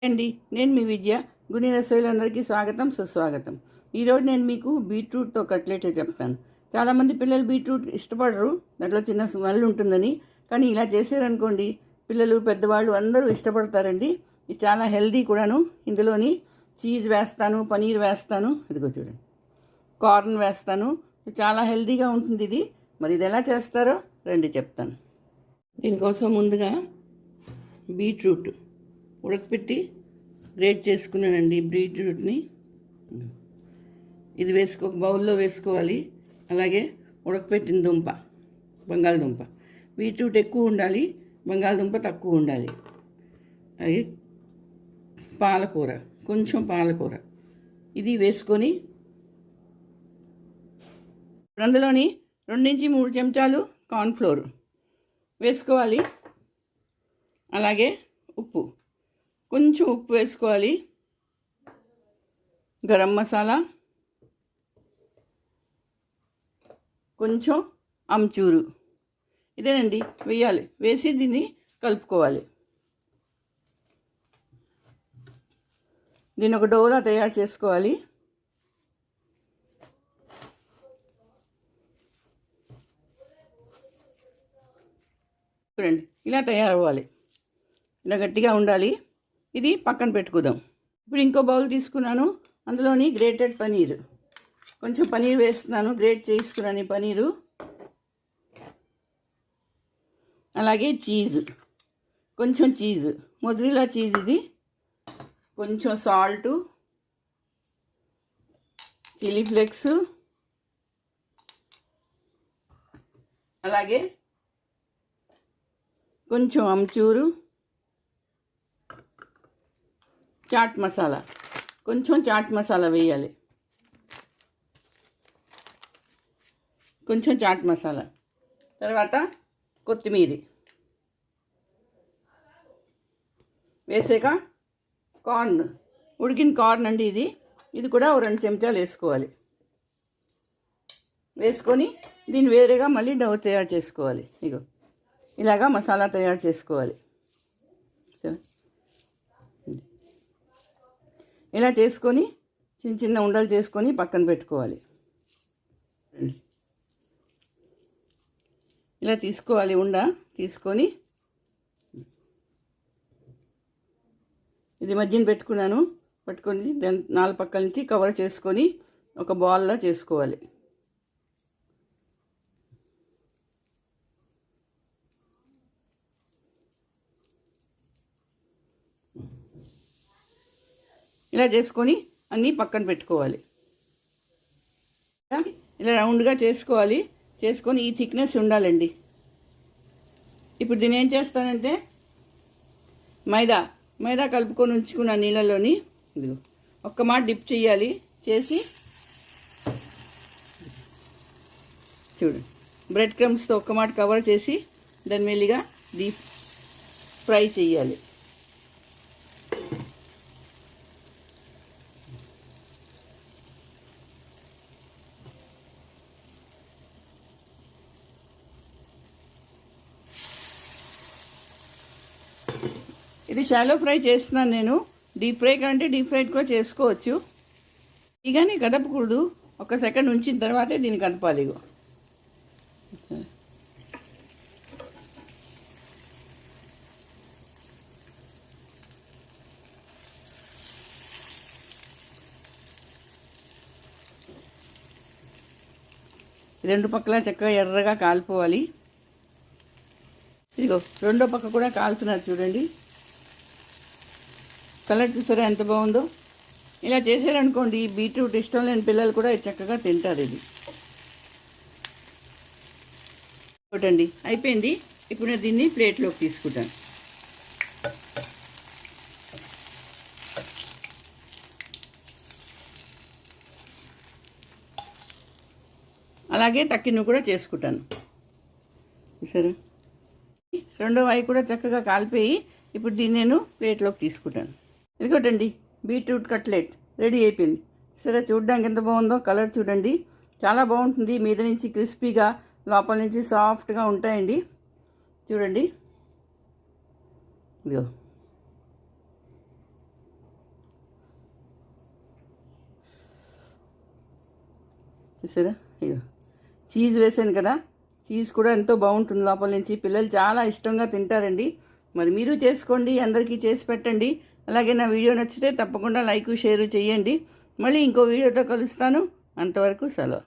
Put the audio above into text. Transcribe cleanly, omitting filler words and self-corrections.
అండి, నేను మీ విద్య. గుని రసోయిలందరికీ స్వాగతం, సుస్వాగతం. ఈరోజు నేను మీకు బీట్రూట్తో కట్లెట్ చెప్తాను. చాలామంది పిల్లలు బీట్రూట్ ఇష్టపడరు, దాంట్లో చిన్న స్మెల్ ఉంటుందని. కానీ ఇలా చేసారనుకోండి, పిల్లలు పెద్దవాళ్ళు అందరూ ఇష్టపడతారండి. ఇది చాలా హెల్దీ కూడాను. ఇందులోని చీజ్ వేస్తాను, పనీర్ వేస్తాను, ఇదిగో చూడండి, కార్న్ వేస్తాను. చాలా హెల్దీగా ఉంటుంది ఇది. మరి ఇది ఎలా చేస్తారో రండి చెప్తాను. దీనికోసం ముందుగా బీట్రూట్ ఉడకపెట్టి గ్రేట్ చేసుకున్నానండి. బీట్రూట్ని ఇది బౌల్లో వేసుకోవాలి. అలాగే ఉడకపెట్టిన దుంప, బంగాళదుంప. బీట్రూట్ ఎక్కువ ఉండాలి, బంగాళదుంప తక్కువ ఉండాలి. అది పాలకూర, కొంచెం పాలకూర ఇది వేసుకొని అందులోని 2 నుంచి 3 చెంచాలు కార్న్ఫ్లోర్ వేసుకోవాలి. అలాగే ఉప్పు, కొంచెం ఉప్పు వేసుకోవాలి. గరం మసాలా, కొంచెం అమ్చూరు, ఇదేనండి వేయాలి. వేసి దీన్ని కలుపుకోవాలి. దీన్ని ఒక డోలా తయారు చేసుకోవాలి. చూడండి, ఇలా తయారవ్వాలి. ఇలా గట్టిగా ఉండాలి. ఇది పక్కన పెట్టుకుందాం. ఇప్పుడు ఇంకో బౌల్ తీసుకున్నాను. అందులోని గ్రేటెడ్ పనీర్, కొంచెం పనీర్ వేస్తున్నాను. గ్రేట్ చేసుకున్నాను పనీరు. అలాగే చీజ్, కొంచెం చీజ్, మొజరీలా చీజ్ ఇది. కొంచెం సాల్టు, చిల్లీ ఫ్లేక్స్, అలాగే కొంచెం అమ్చూరు, చాట్ మసాలా, కొంచెం చాట్ మసాలా వేయాలి. కొంచెం చాట్ మసాలా, తర్వాత కొత్తిమీర వేసాక కార్న్, ఉడికిన కార్న్ అండి ఇది. ఇది కూడా 2 చెంచాలు వేసుకోవాలి. వేసుకొని దీన్ని వేరేగా మళ్ళీ డౌ తయారు చేసుకోవాలి. ఇగో ఇలాగా మసాలా తయారు చేసుకోవాలి. ఇలా చేసుకొని చిన్న చిన్న ఉండలు చేసుకొని పక్కన పెట్టుకోవాలి. ఇలా తీసుకోవాలి. ఉండ తీసుకొని ఇది మధ్యన పెట్టుకున్నాను. పట్టుకొని దాని 4 పక్కల నుంచి కవర్ చేసుకొని ఒక బాల్లా చేసుకోవాలి. ఇలా చేసుకొని అన్నీ పక్కన పెట్టుకోవాలి. ఇలా రౌండ్గా చేసుకోవాలి. చేసుకొని ఈ థిక్నెస్ ఉండాలండి. ఇప్పుడు దీన్ని ఏం చేస్తానంటే మైదా కలుపుకొని ఉంచుకున్న నీళ్ళలోని ఇదిగో ఒక్క మాట డిప్ చేయాలి. చేసి చూడండి, బ్రెడ్ క్రమ్స్తో ఒక్క మాట కవర్ చేసి దాన్ని మెల్లిగా డీప్ ఫ్రై చేయాలి. ఇది షాలో ఫ్రై చేస్తున్నాను నేను. డీప్ ఫ్రై కంటే డీప్ ఫ్రై కూడా చేసుకోవచ్చు. ఇగానే కదపకూడదు. 1 సెకండ్ ఉంచిన తర్వాతే దీన్ని కదపాలి. ఇగో రెండు పక్కల చక్కగా ఎర్రగా కాలిపోవాలి. ఇదిగో రెండో పక్క కూడా కాలుతున్నారు చూడండి. కలర్ చూసారా ఎంత బాగుందో. ఇలా చేశారనుకోండి, బీట్రూట్ ఇష్టం లేని పిల్లలు కూడా చక్కగా తింటారు. ఇది ఒకటండి అయిపోయింది. ఇప్పుడు నేను దీన్ని ప్లేట్లోకి తీసుకుంటాను. అలాగే తక్కిన కూడా చేసుకుంటాను. సరే, రెండో వాయి కూడా చక్కగా కాలిపోయి ఇప్పుడు దీన్ని నేను ప్లేట్లోకి తీసుకుంటాను. ఇదిగోటండి, బీట్రూట్ కట్లెట్ రెడీ అయిపోయింది. సరే, చూడడానికి ఎంత బాగుందో. కలర్ చూడండి, చాలా బాగుంటుంది. మీద నుంచి క్రిస్పీగా, లోపల నుంచి సాఫ్ట్గా ఉంటాయండి. చూడండి, ఇదిగో చూసారా, ఇగో చీజ్ వేసాను కదా, చీజ్ కూడా ఎంతో బాగుంటుంది లోపల నుంచి. పిల్లలు చాలా ఇష్టంగా తింటారండి. మరి మీరు చేసుకోండి, అందరికీ చేసి పెట్టండి. అలాగే నా వీడియో నచ్చితే తప్పకుండా లైక్ షేర్ చేయండి. మళ్ళీ ఇంకో వీడియోతో కలుస్తాను. అంతవరకు సెలవు.